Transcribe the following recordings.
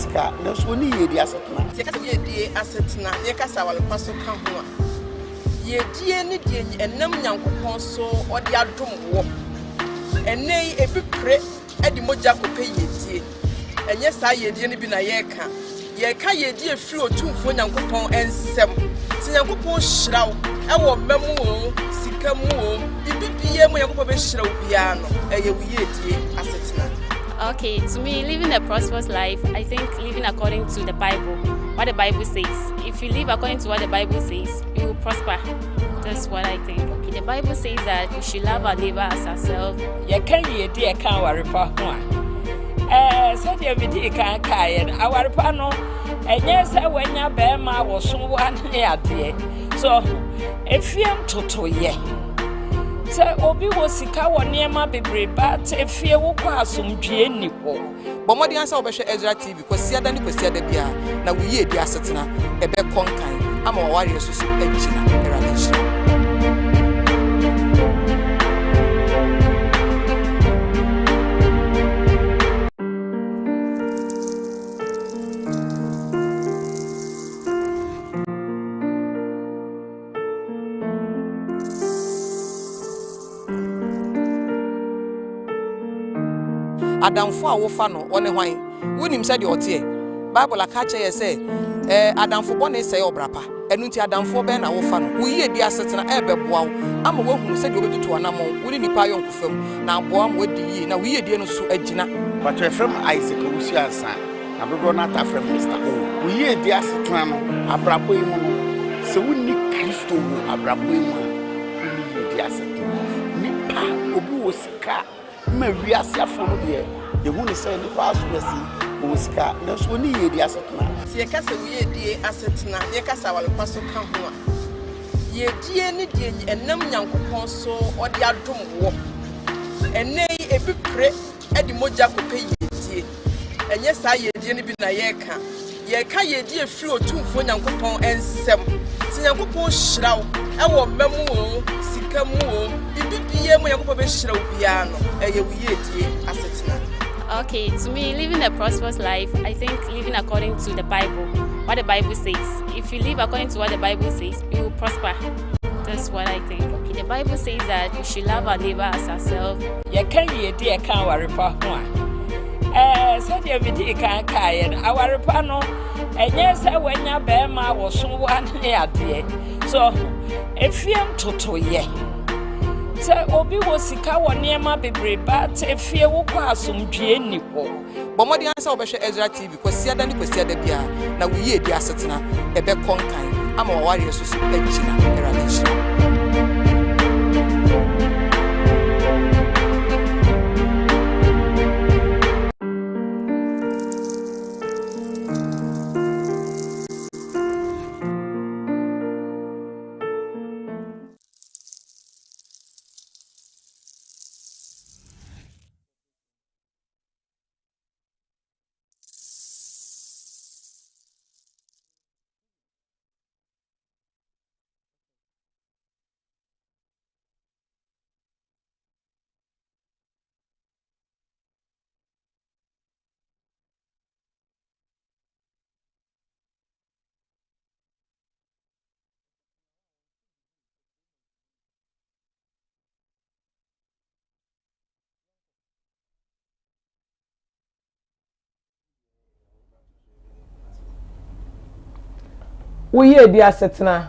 Woska, no Woyiedie Asetena. Woyiedie Asetena, Yakasa wale paso kan ho a. Yedie ni die enam Nyankopon so ode adom wo. Ene ebi pre edi moja kope yedie. Enye saa yedie ni bi na yeka. Yeka yedie firi otumfo Nyankopon ensem. Ti Nyankopon hyiraw ewo memu o, sika mu o, bibibiye mu Nyankopon be hyiraw bia no. Eye Woyiedie Asetena. Okay, to me, living a prosperous life, I think living according to the Bible, what the Bible says. If you live according to what the Bible says, you will prosper. That's what I think. Okay, the Bible says that we should love our neighbor as ourselves. You can't hear can't worry for said you be can't carry our panel, and yes, when your bear was someone here, dear. So, if you am toto, yeah. Say obi wo sika wo niema bebre but efie wo kwa asomdwe ni wo bomodi ansa wo behwe Ezra TV kwasi ada ni kwasi ada bia na Woyiedie Asetena ebe konkan ama wo ware susu agina eradisha. Adamfo a wo fa no one hwan wonim se de ote Bible aka ye say adamfo bone say obrapa enu nti adamfo be na wo fa no Woyiedie Asetena ebeboa wo ama wo hu se de obetutu anamo woni nipa yonkofam na aboa mo wadi yi na Woyiedie no so agina but from Isaac Usiansa na bro na ta from Mr. O Woyiedie Asetena no abrabo yi mu no se woni Kristo wo abrabo yi mu Woyiedie Asetena nipa obi wo sika ma wiase afano de ye hu ne say ni fa so besi Woska na Woyiedie Asetena ye kasa Woyiedie Asetena ye kasa wale paso kan ho a yedie ni die enam Nyankopon so ode adom wo ene ebi pre edi moja kope yedie enye saa yedie ni bi na yeka yedie firi otumfo Nyankopon ensem ti Nyankopon hyiraw ewo memu o sika mu o bibibiye mu Nyankopon be hyiraw bia no eye Woyiedie Asetena. Okay, to me, living a prosperous life, I think living according to the Bible, what the Bible says. If you live according to what the Bible says, you will prosper. That's what I think. Okay, the Bible says that we should love our neighbor as ourselves. You can't hear can't worry for said you be can't carry our panel, and yes, when your bear was someone here, dear. So, if you am toto, yeah. Say obi wo sika wo niema bebre but efie wo kwa asomdwe ni wo bomodi ansa wo behwe Ezra TV kwasi ada ni kwasi ada bia na Woyiedie Asetena ebe konkan ama wo ware susu agina eradisha.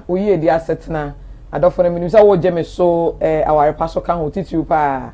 Woyiedie Asetena adofo na minimsa wo jeme so aware paso kan ho titiu pa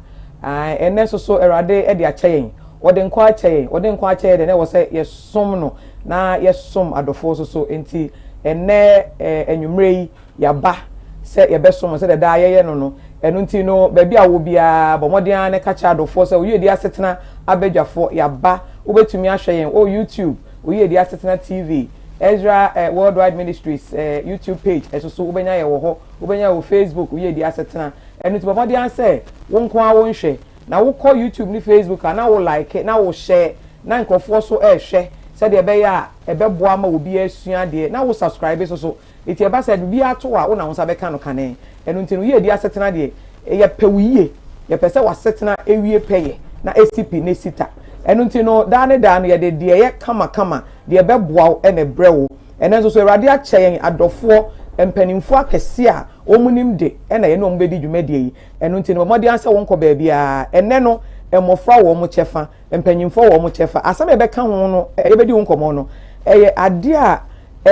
ene so erade e de akyyen wode nkwa akyyen de na wo se yesom no na yesom adofo so enti ene enwumre yi yaba se yebesom se de da yeye no enu nti no ba bia wo bia bomodian ne kacha adofo se Woyiedie Asetena abedwafo yaba wobetumi ahwen o YouTube Woyiedie Asetena TV Ezra Worldwide Ministries YouTube page so ubenya ye wo ho ubenya wo Facebook Woyiedie Asetena enu ti bomodi an say won ko awon hwe na wo call YouTube ni Facebook na wo like na wo share na nkofo so hwe se de be ya ebeboa ma obi asua de na wo subscribe so iti eba said bi ato a wo na wo sa be ka no kane enu ti Woyiedie Asetena de ye pewuye ye pese wa setena ewie peye na SCP ne sita enu nti no da ne ye de ye kama de be boaw e ne brewo ene nso so Awurade akyɛn adɔfo empanimfo akɛse a omunim de na ye no mbedi dwumadi yi enu nti no mɔde ansa wonko ba bia ene no emofra wo mo kyɛfa empanimfo wo mo kyɛfa asam ebeka ho no ebedi wonko mo no eye ade a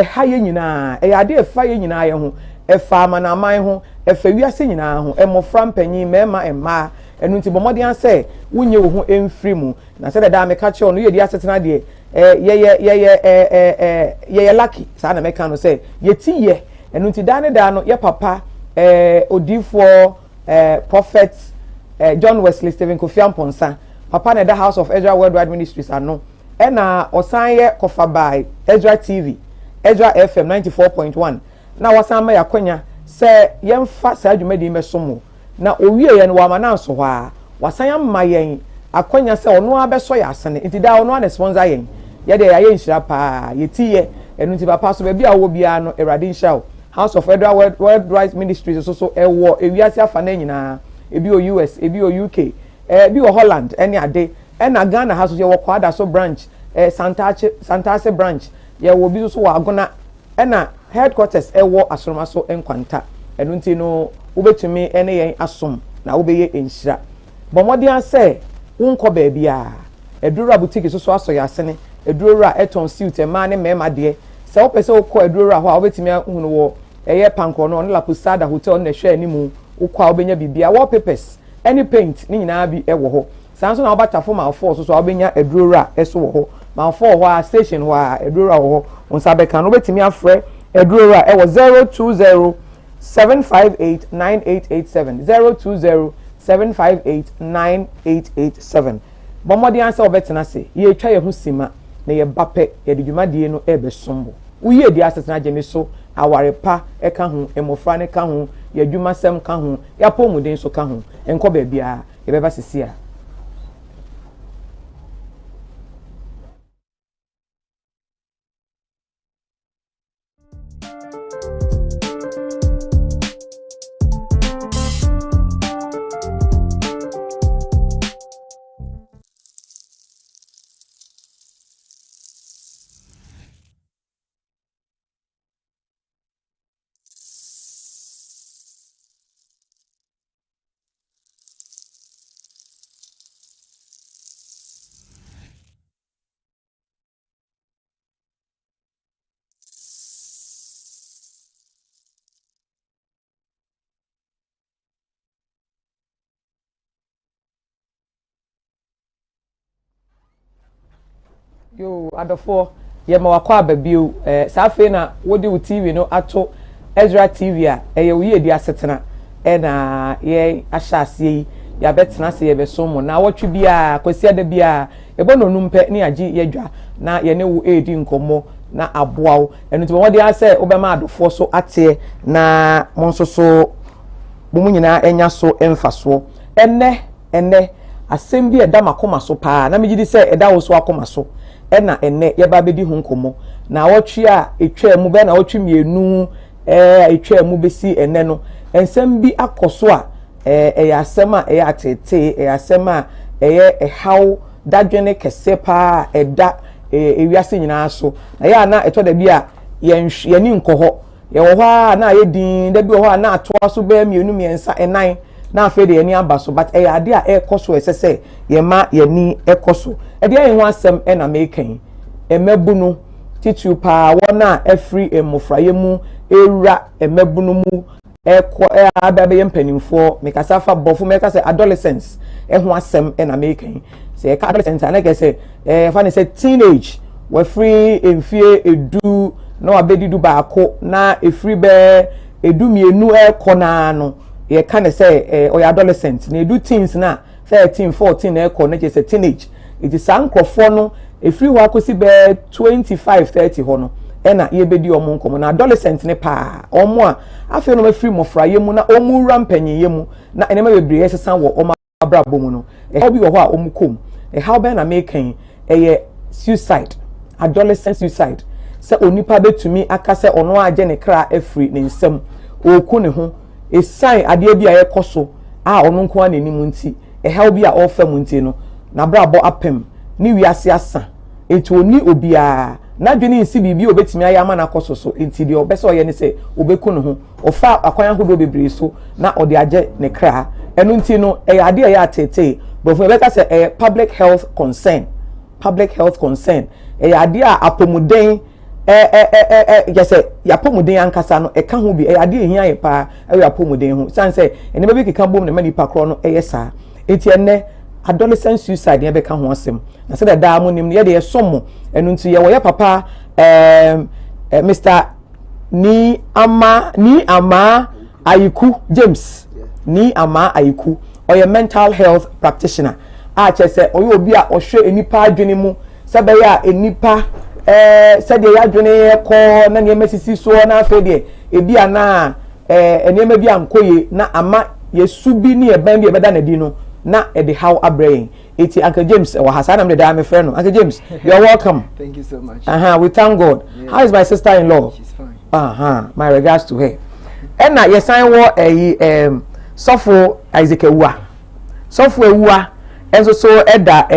ha ye nyinaa eye ade efa ye nyinaa ye ho efa amanaman ho efa wiase nyinaa ho emofra mpanyin mema emma enu nti bomodi anse wunye wo ho emfiri mu na se da meka che ono Woyiedie Asetena de ye lucky sa na meka no se yeti ye enu nti da no ye papa odifo prophet John Wesley Stephen Kofi Amponsa papa na da House of Ezra Worldwide Ministries ano na osan ye kofa by Ezra TV Ezra FM 94.1 na wasan ma yakonya se yemfa sa adwumadi mesomo na owie ye no wa mananso ho a wasan amma yen akonya se ono abeso ya asene nti da ono na sponsor yen ye de ya ye nhira pa yeti ye enu nti papa so ba bia wo bia no Awurade nhira House of Edra Worldwide Ministries so ewo ewiase afa na nyina ebi o US ebi o UK ebi o Holland ene ade na Ghana ha so ye wo kwada so branch Santase branch ye wo bi so wo agona na headquarters ewo asoromaso enkwanta enu nti no wobetumi ene yen asom na wobeye enhira bomodi ase wonko ba bia edura boutique so aso ya asene edura eton suit ema ne mema de se wo pese wo ko edura ho a wobetumi hunu wo eye panko no la Posada hotel na hwe animu wo kwa obenya bibia wallpapers any paint ni nyina bi ewo ho sanso na obata fo ma fo so obenya edura eso wo ho ma fo ho a station ho a edura wo ho onsa be kan obetumi afre edura ewo 020 7589887 020-758-9887 bomodi ansa obetena se ye twa ye hu sima na ye bape ye de dwumadie no ebe sombo Woyiedie Asetena geme so awarepa eka hu emofra ne ka hu ye dwumasem ka hu ya pomuden so ka hu enko ba bia ye beba sesia yo adofo ye ma wakwa babio safe na wodi wo TV no ato Ezra TV a ye Woyiedie Asetena na ye ahyase yi ya betena se ye besomo na wotwe bia kwasi ada bia e bono numpe ne agi yedwa na ye ne wo edi nkomo na aboawo enu ti wodi ase obema adofo so ate na monso so bomu nyina enya so emfaso enne asem bi eda makoma so pa na megidi se eda wo so akoma so na enne ye ba bedi hu nkomo na wotwe a etwa mu be na wotwe mienu etwa mu besi enne no ensem bi akoso a asem a atete asem a how dadwene kese pa eda ewiase nyina so na ya na eto da bi a ye ni nkoho ye wo ha na ye din da bi wo ha na atoa so ba mienu miensa enan na afa de ani aba so but ade a ekoso esese ye ma ye ni ekoso ade ye ho asem na mekan emebunu titu pa wona afri emofraye mu ewura emebunu mu ababe ye mpanimfo mekasa fa bofo mekasa adolescence ho asem na mekan se ka adolescence na kese fa ne se teenage we free emfie edu na wabedidu baako na efri be edu mienu ekona no ye can say or adolescent na edu teens na 13 14 eko na just teenage it is ankrofo no efri ho akosi be 25 30 ho no na ye bedi omo nkomo na adolescent ne pa omo a afi no mafri mofraye mu na omu rampanyiye mu na enema bebre yesesan wo omo abrabo mu no obi wo ho a omu kom how be na making suicide adolescent suicide se onipa betumi akase ono age ne kra afri ne nsam oku ne ho sign ade bi a yekoso a ono nko anani mu nti how bi a ofa mu nti no na brabo apem ni wiase asa enti oni obia na dwene nsi bibi obetimi ayama na koso so enti de obese oye ne se obeku no ho ofa akwan ahodo bebre so na ode age ne kra enu nti no ade ya atete but for better say public health concern ade a apomuden yese yapomuden ankasa no eka ho bi ade ehia ye pa yapomuden ho san say ene be keka bom ne mani pa kro no yesa enti enne adolescent suicide ne be ka ho asem na se da mo nim ye de yesomo enu nti ye wo ye papa Mr. Ni ama Ayiku James Ni ama Ayiku oye mental health practitioner a chese oye obi a ohwe enipa adwene mu sebe ya enipa sede ya adwene ko na ne mesisi so na afa de ebi ana enema bi ankoye na ama yesu bi ne eban bi ebeda na di no na e de how abrain iti Uncle James wa hasana me da me friend Uncle James you are welcome. Thank you so much. We thank God. Yeah. How is my sister-in-law? She's fine. My regards to her. And now yes I wo Sofo Isaac Ewua. Sofo Ewua enso so eda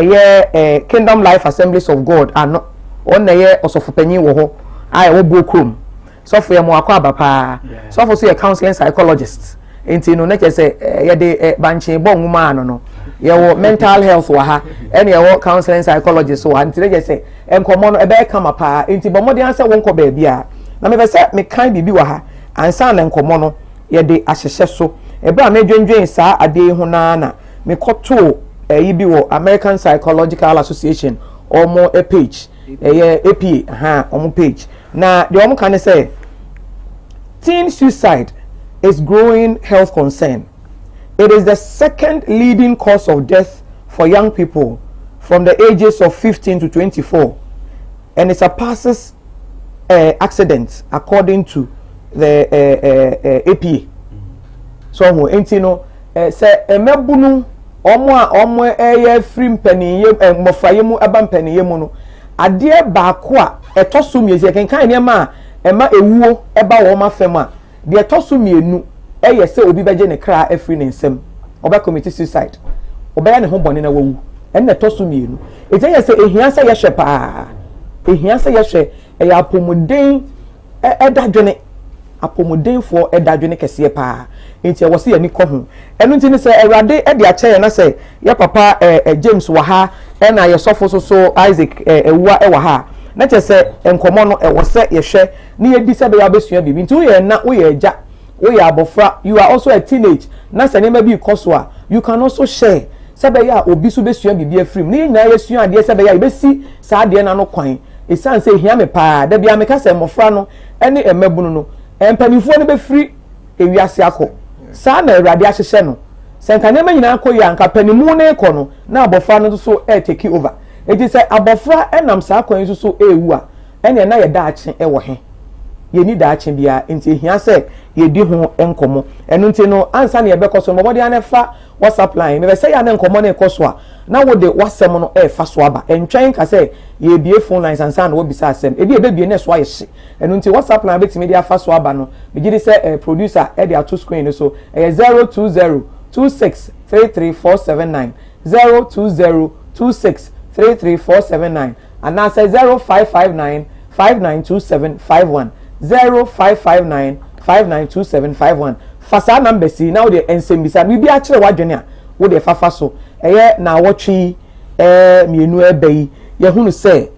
Kingdom Life Assemblies of God ano on na ye osofo panyin wo ho ai wo Bokrom. Sofo ye mo akwa abapa. Sofo so ye counseling psychologist. Enti no na kese ye de banche bo nwuma ano no. Ye wo mental health wa ha ene ye wo counseling psychologist so anti na kese enkomo no ebe kama pa enti bo modern se wonko ba bia na me be se me kan bibi wa ha ansa na enkomo no ye de ahyehye so ebe a medwendwen sa ade hu na me koto yi bi wo American Psychological Association omo page APA omo page na the omo kan say teen suicide is growing health concern. It is the second leading cause of death for young people from the ages of 15 to 24 and it surpasses accidents according to the APA. So enti no se emebunu omo free mpaniye mofaye mu aba mpaniye mu no ade baako a etoso miezi kenkan ne ma ema ewuo eba wo ma fam a de etoso mienu se obi beje ne kra afri ne nsem oba commit suicide oba ne ho bone na wawu en na etoso mienu eye se ehia se yehwe pa ehia se yehwe apomuden edadwene apomuden edadwene kese pa enti wo se yani ko ho enu nti ne se Awurade e de ache na se ye papa James wa ha e na ye sofo so Isaac Ewua e wa ha na che se enkomo no wo se yehwe ne ye di se be ya besua bibi nti wo ye na wo ye agya wo ye abofra you are also a teenage na se ne ma bi koso a you can also share se be ya obi so besua bibi afrim ne nya ye sua ade se be ya besi sa ade na no kwan esan se hia me pa da bia me ka se mofra no ene emabunu no empanifo ne be free ewiase akọ sa na Awurade ahyehye no senka ne manyina akọ ya nka panimu ne ekọ no na abofra no so take over eti se abofra enam sa akọ nso so ewu a ene na ye daache e wo he ye ni daache bia enti hia se ye di ho enkomo enu nti no ansa na ye bekoso mo body anefa WhatsApp line me be se ya na enkomo na ekoso a na wo de wasem no fa so aba entwen ka se ye bie phone lines ansa na wo bisa asem e bie bie na so aye hye enu nti WhatsApp line betimi de afa so aba no me gidi se producer e de ato screen so 0202633479 0202633479 and now say 0559592751 0559592751 fasa number si now the ensembisa we be a kire wadwene a wo de fafa so na wotwi mienu ebai ye hunu say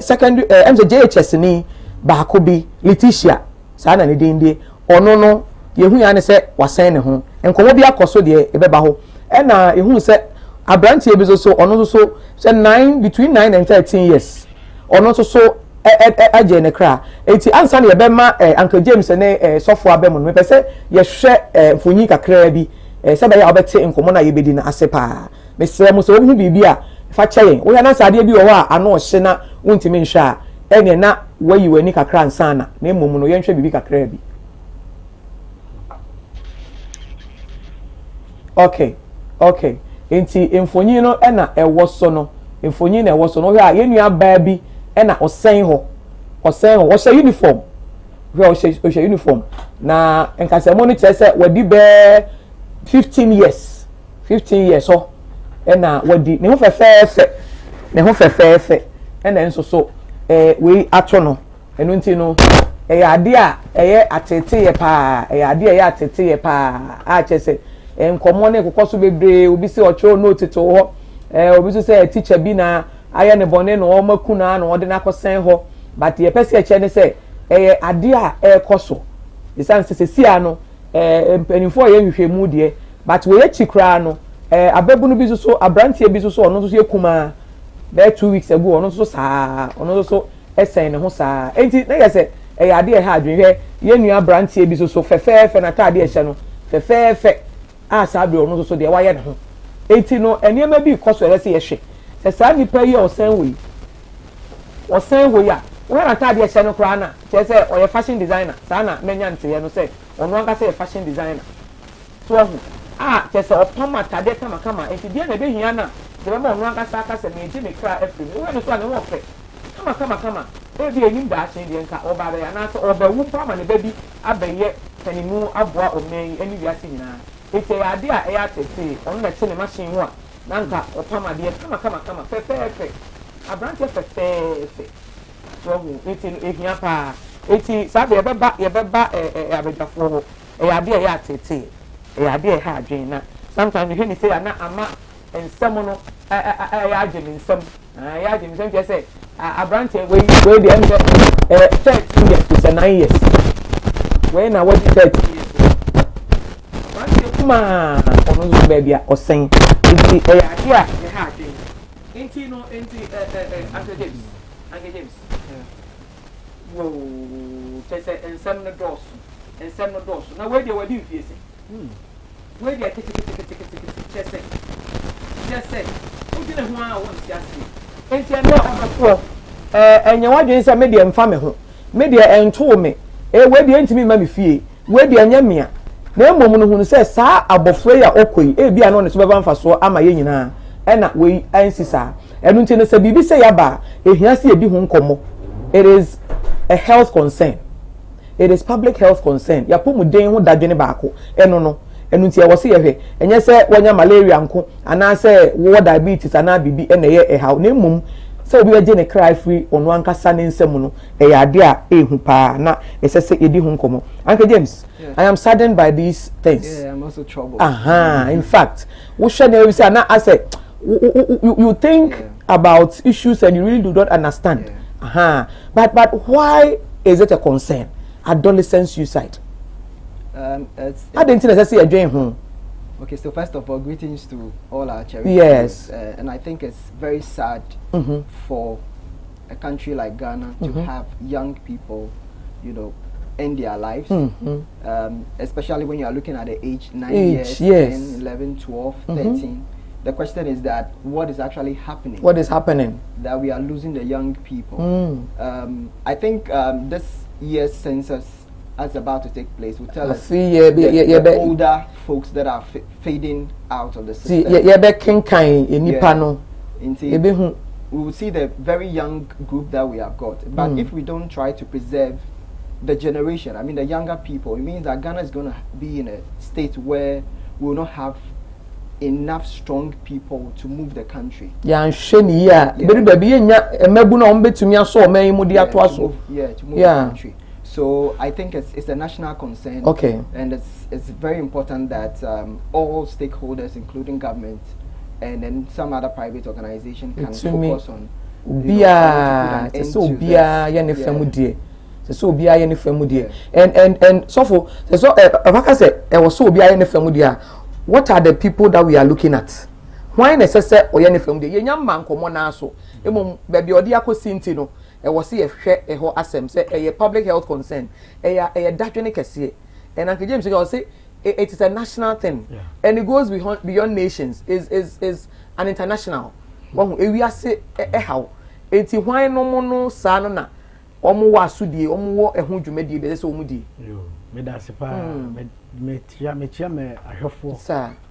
secondary JHS ni baako bi Letitia sa na ne dinde ono no ye hu ya ne say wasan ne ho enkomo bi akoso de ebeba ho na ye hu say abrantie bi so ono so say between 9 and 13 years ono so aje ne kra enti ansa na ye be ma Uncle James ne sofo abem no pese ye hwe mfonyi kakra bi se be ya obete enkomo na ye bedi na asepa mesre mo so hu bibi a fa kyen wo ya na sade bi wo a ano hye na wontimi nhwe a ene na wayi wani kakra ansa na emom no ye nhwe bibi kakra bi okay enti mfonyi no na ewo so no mfonyi na ewo so no hwe a ye nua ba bi ena osen ho wo se uniform hwe o se uniform na enkasemo no kire se wadi be 15 years so ena wadi ne ho fefe ne ho fefefe ena enso so we ato no enu nti no ade a atete ye pa ade a atete ye pa a chese nkomo ne kokoso bebre obi se ocho note to ho obi so say teacher bi na aye ne bone no o maku na na ode na kosen ho but ye pese eche ne say ade a ekoso isan se sia no mpanimfo ye hwehwemu de but we chikra no abebu no bi so abrantie bi so ono so ye kuma be 2 weeks ago ono so saa ono so esen ne ho saa enti na ye say ade e ha adwenhwe ye nua abrantie bi so fefefe na ta ade e hye no fefefe a saa be ono so de wa ye ne ho enti no eniema bi koso ele se ye hwe se saa nipa yi osen we ya when na ta ade e hye no kra na che se oye fashion designer saa na menya ntie no se ono anga se fashion designer so che se opama tade kama enti dia na be hia na de be ma ono anga sa aka se me ji me kra afri we no so na wo fe kama ebi enim da achen de nka oba be ya na so oba wu pama ne baby abeye tanimu aboa omen eni wiase nyina ete ade a ya tete on na che ne machine ho a na nka opama de kama fefe abrante fefe so ete ehia pa ete sabe ye beba abedafo ho ade a ya tete ade a ha adwen na sometimes you hear say na ama ensem no ya adwen ensem ya adwen ensem je say abrante we the end 13 years to 9 years when I was 30 years abrante kuma ono so baby osen enti ya ha adwen enti no enti Uncle James wo tese ensem no dos na we dey wadi fiese we dey tese just say odi na ho a won ti ase enti na obafo enye wadwen se me dey mfa me ho me dey ento me we dey ntimi ma me fie we dey anya mea na emom no hu se saa abofo ya okoi e bia no ne so beba mfa so ama ye nyina na we ansisa enu nti no se bibi se ya ba ehia se edi ho nkomo. It is a health concern. It is public health concern. Ya pomu den ho dadwene baako eno no enu nti e wo se ye hwe enye se wonya malaria nko ana se wo diabetes ana bibi ena ye ehaw na emom se obi weje ne cry free ono ankasa ne nsem no e ade a ehu pa na esese edi ho nkomo. Uncle James, yeah. I am saddened by these things. Yeah, I'm also troubled. In fact, we should never say na I say you think about issues and you really do not understand. But why is it a concern? Adolescent suicide. I didn't say a dream home. Okay, so first of all, greetings to all our charities. Yes. And I think it's very sad for a country like Ghana to have young people, end their lives. Especially when you are looking at the age 9 years, 10, 11, 12, 13. The question is that what is actually happening? What is happening? That we are losing the young people. I think this year's census that's about to take place will tell us the older folks that are fading out of the system. We will see the very young group that we have got. But if we don't try to preserve the generation, I mean the younger people, it means that Ghana is going to be in a state where we will not have enough strong people to move the country. To move the country. So I think it's a national concern. Okay. And it's very important that all stakeholders, including government and then some other private organization, can focus on and so for what are the people that we are looking at? Why necessary or any film? The young man come on also. Baby or the sinti no. I was see a whole assem say a public health concern. A dadwene and Uncle James say it is a national thing, and it goes beyond nations. Is an international. We are say how it's why no sana na omo wa sudie omo wo ehun dwumadi be se omo di. Me da se pa me ahwefo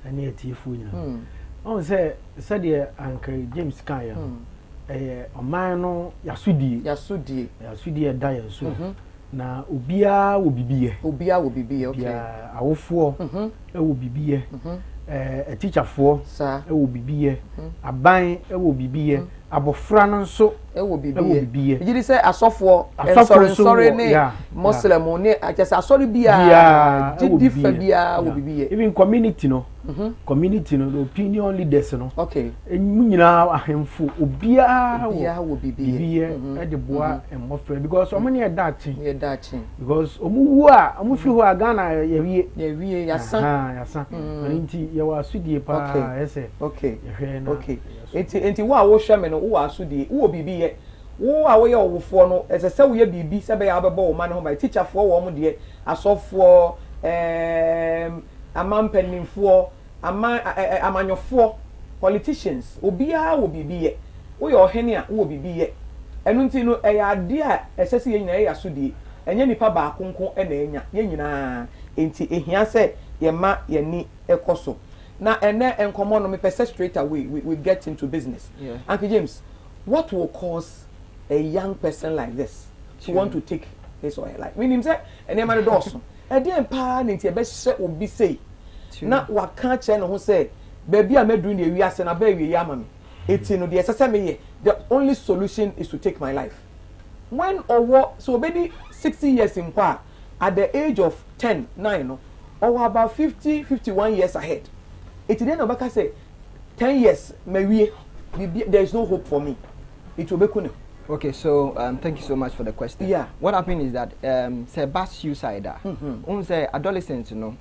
ane atifu nyina on say de Uncle James kan ya oman no yasudie da ya so na obia wo bibie okay awofo wo bibie a teacher for it will be a buying it will be abofra no nso e wo bibie e gidi say asofo sorry ne muslim ne akese asori bia gidi fa bia wo bibie even community no community no the opinion leaders no okay nyina ahemfo obia wo bibie e de boa emofra because omo ne e dachi because omu fi ho agana ye yasan nti ye wa asudie pa ese okay enti wo a wo hwe me no wo asudie wo bibie wo a wo ye owofo no ese wo ye bibi se be ya bebo wo ma no by teacher fo wo mo de asofo amampanimfo amanyofo politicians obia wo bibie wo ye ohene a wo bibie enu nti no e ya ade a esese ye nyina ye asudie enye nipa ba konko e na enya ye nyina enti ehia se ye ma ye ni ekoso na ene enkomo no me pese straight away we get into business. Yeah. Uncle James, what will cause a young person like this to want to take his or her life? Meaning say ene ma do so e dey pa na nti e be hye obi say na wa kan che no ho say baby a medru na wi ase na ba wi ya mami eti no de esese me ye the only solution is to take my life. When or so baby 60 years in kwa at the age of 10 9 no or about 50 51 years ahead. It then Obaka say 10 years there is no hope for me. It will be cool. Okay, so thank you so much for the question. Yeah. What happened is that say bas suicide. Say adolescents, you know,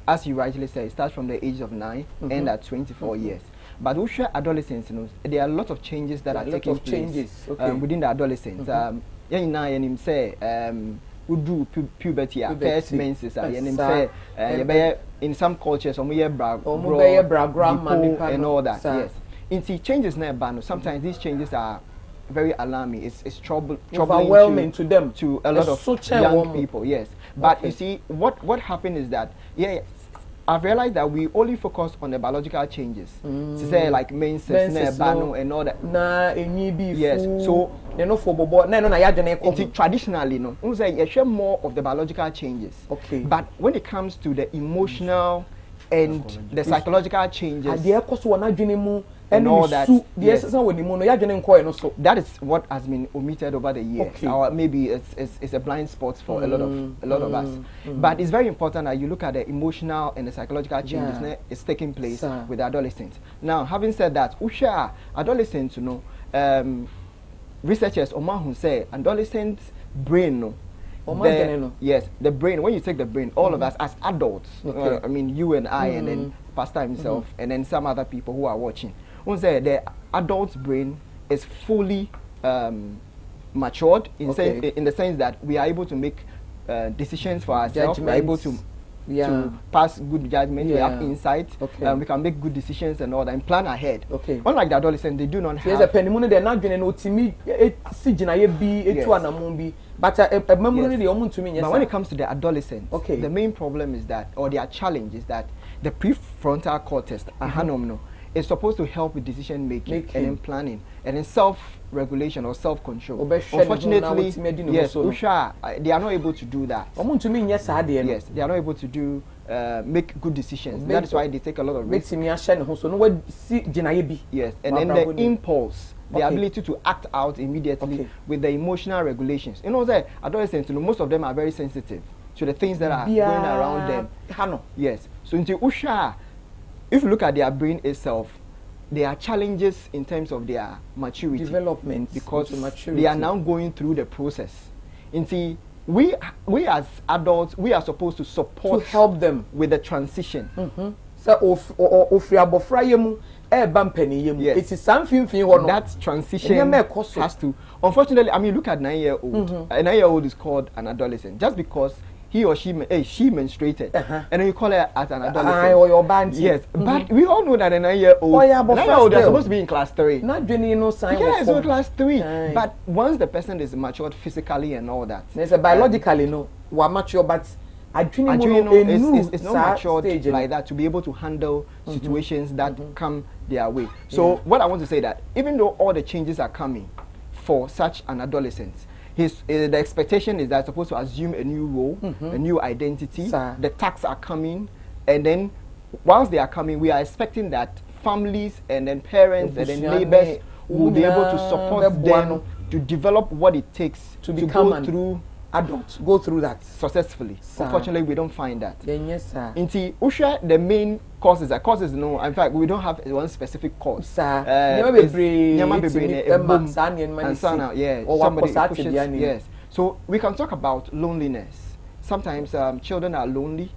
as you rightly say, it starts from the age of 9 and at 24 years. But we share adolescents, you know, there are a lot of changes that are taking place within the adolescents. We do puberty, first menses, in some cultures, grandma and all that. Yes. In see changes never. Sometimes these changes are very alarming. It's troubling overwhelming to them, to a lot of young people. Yes. But you see, what happened is that I've realized that we only focus on the biological changes. To say like menses, and all that. Yes. So traditionally, no, we say you share more of the biological changes. Okay. But when it comes to the emotional and the psychological changes and all that, that is what has been omitted over the years. Okay. Or maybe it's a blind spot for a lot of us. But it's very important that you look at the emotional and the psychological changes that is taking place with adolescents. Now, having said that, Usha adolescents, you know, researchers who say adolescent brain, no. Yes, the brain. When you take the brain, all of us as adults, I mean you and I, and then Pastor himself, and then some other people who are watching. When say the adult's brain is fully matured in the sense that we are able to make decisions for ourselves. We are able to pass good judgment. We have insight. We can make good decisions and all that and plan ahead. Unlike the adolescents, they do not have. Yes, they're not doing but when it comes to the adolescents, the main problem is that, or their challenge is that the prefrontal cortex, is supposed to help with decision making and in planning and in self-regulation or self-control. Unfortunately, yes, they are not able to do that. Yes, they are not able to do make good decisions. That is why they take a lot of risks. Yes, and then the impulse, the ability to act out immediately with the emotional regulations. You know, the adolescents, you know, most of them are very sensitive to the things that are going around them. Yes. So into Usha, if you look at their brain itself, there are challenges in terms of their maturity. Development. Because they are now going through the process. Into we as adults, we are supposed to support, to help them with the transition. So it is something that transition has to. Unfortunately, I mean, look at 9-year-old. A 9-year-old is called an adolescent just because he or she menstruated, and then you call her as an adolescent. Yes, but we all know that a 9-year-old is supposed to be in class 3. Not doing no sign. Yeah, so class 3. But once the person is matured physically and all that, there's a biologically we're mature, but it's not matured like that to be able to handle situations that come their way. So what I want to say that even though all the changes are coming for such an adolescent, the expectation is that supposed to assume a new role, a new identity. The tasks are coming, and then whilst they are coming, we are expecting that families and then parents and then neighbors will be able to support them to develop what it takes to go through adults, go through that successfully. Unfortunately, we don't find that. Yes, sir. Inti Usha, the main causes no. In fact, we don't have one specific cause. Sir, somebody pushes. Yes. So we can talk about loneliness. Sometimes children are lonely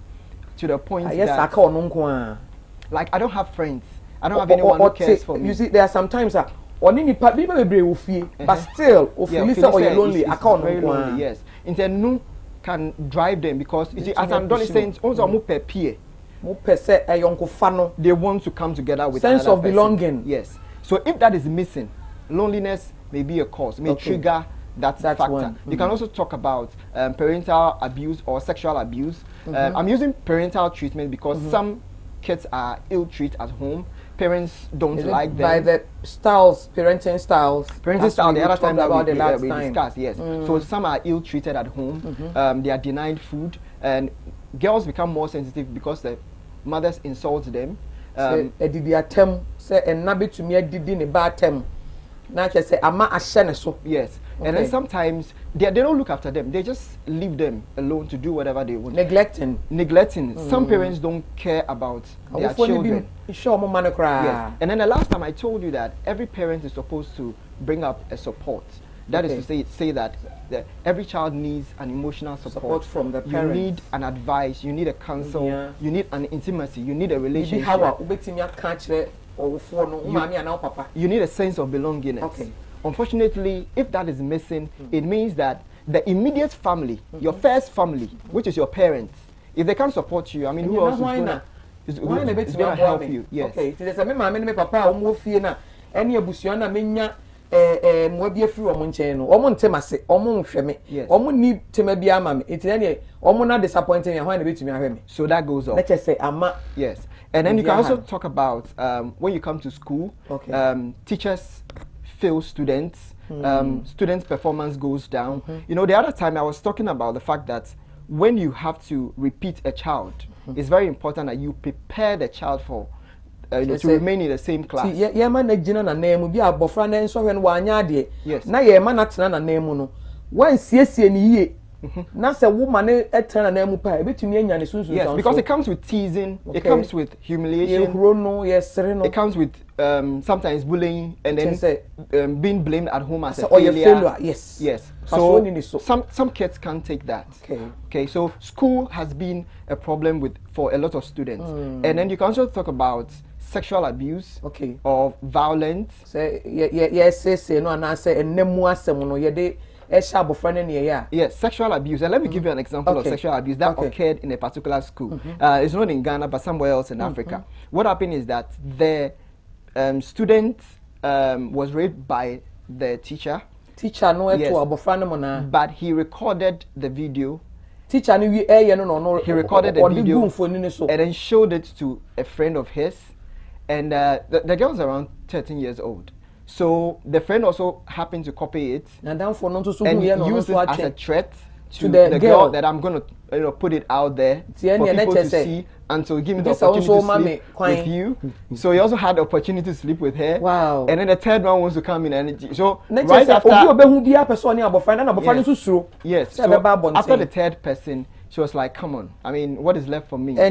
to the point that, like, I don't have friends. I don't have anyone who cares for me. You see, there are sometimes but still, you're lonely. Very lonely. Yes. Instead, can drive them because you see, as an adolescent, also they want to come together with sense of belonging. Yes. So if that is missing, loneliness may be a cause, may trigger that factor. You can also talk about parental abuse or sexual abuse. I'm using parental treatment because some kids are ill-treated at home. Parents don't like them. By the styles, parenting styles. Parenting style, the other time that we discussed, yes. So some are ill-treated at home. They are denied food. And girls become more sensitive because the mothers insult them. Yes. And then sometimes they don't look after them. They just leave them alone to do whatever they want. Neglecting. Some parents don't care about their children. Yes. And then the last time I told you that every parent is supposed to bring up a support. That is to say that every child needs an emotional support from the parents. You need an advice, you need a counsel, you need an intimacy, you need a relationship. You need a sense of belongingness. Unfortunately, if that is missing, it means that the immediate family, your first family, which is your parents, if they can't support you, I mean, who else is going to help you? Yes. Okay. So that goes on. Let's just say yes. And then you can also talk about when you come to school, teachers fail students, students' performance goes down. You know, the other time I was talking about the fact that when you have to repeat a child, it's very important that you prepare the child for to remain in the same class. Yes. Yes, because it comes with teasing, it comes with humiliation, it comes with sometimes bullying, and then being blamed at home as a failure. Yes. So some kids can't take that. Okay. So school has been a problem for a lot of students, and then you can also talk about sexual abuse, or violence. Yes, sexual abuse. And let me give you an example of sexual abuse that occurred in a particular school. It's not in Ghana, but somewhere else in Africa. What happened is that the student was raped by the teacher. But he recorded the video. He recorded the video and then showed it to a friend of his. And the girl was around 13 years old. So the friend also happened to copy it and use it as a threat to the girl that I'm going to put it out there for people to see and to give me the opportunity to sleep with you. So he also had the opportunity to sleep with her. Wow. And then the third one wants to come in and so right after yes, so after the third person, she was like, come on, I mean, what is left for me? So,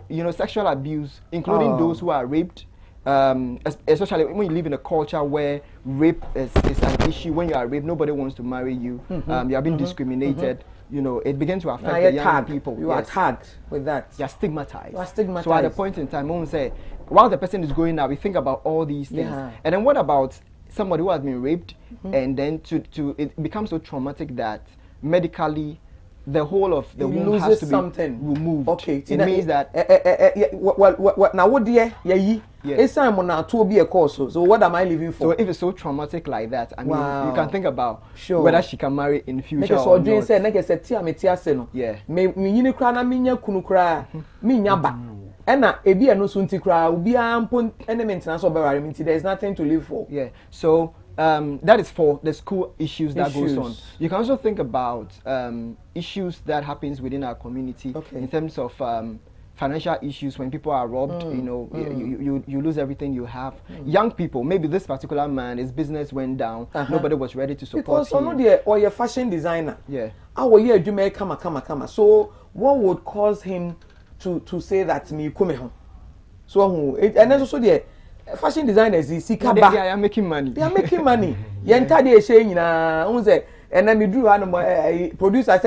you know, sexual abuse, including those who are raped, especially when you live in a culture where rape is an issue. When you are raped, nobody wants to marry you. You are being discriminated. You know, it begins to affect the young people. You are tagged with that. You are stigmatized. So at a point in time, when we say, while the person is going out, we think about all these things. And then what about somebody who has been raped and then it becomes so traumatic that medically the whole of the womb has to be removed. Okay, it means that now what it's time on to be a cause. So what am I living for? So if it's so traumatic like that, I mean, you can think about whether she can marry in future or not. Yeah. There's nothing to live for. Yeah. So that is for the school issues that goes on. You can also think about issues that happens within our community in terms of financial issues when people are robbed. You know, you lose everything you have. Young people, maybe this particular man, his business went down. Nobody was ready to support him. Because or your fashion designer. Yeah. Our year you may come. So what would cause him to say that me come home? So and then also the fashion designers is they are making money. They are making money. Yenta dey say nyina, unze and then me do producer say